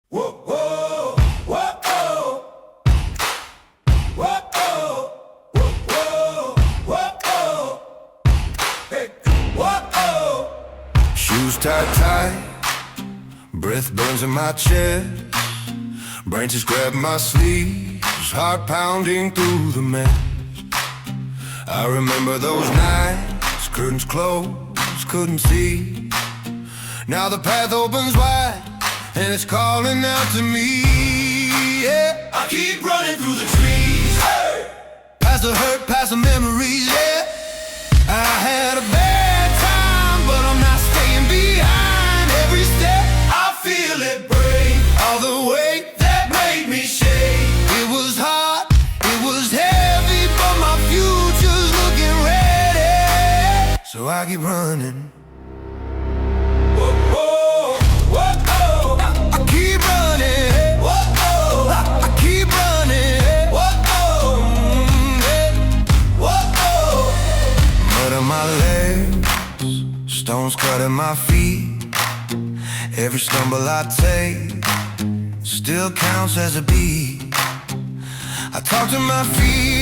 Whoa, whoa, whoa, whoa. Whoa, whoa, whoa, whoa, whoa, whoa. Hey, whoa, whoa. Shoes tied tight, breath burns in my chest. Brain just grabbed my sleeves, heart pounding through the mess. I remember those nights, curtains closed, couldn't see. Now the path opens wide, and it's calling out to me. Yeah, I keep running through the trees, hey! Past the hurt, past the memories, yeah. I had a bad time, but I'm not staying behind. Every step, I feel it break. All the weight that made me shake. It was hard, it was heavy, but my future's looking ready. So I keep running. My legs, stones cutting my feet. Every stumble I take still counts as a beat. I talk to my feet.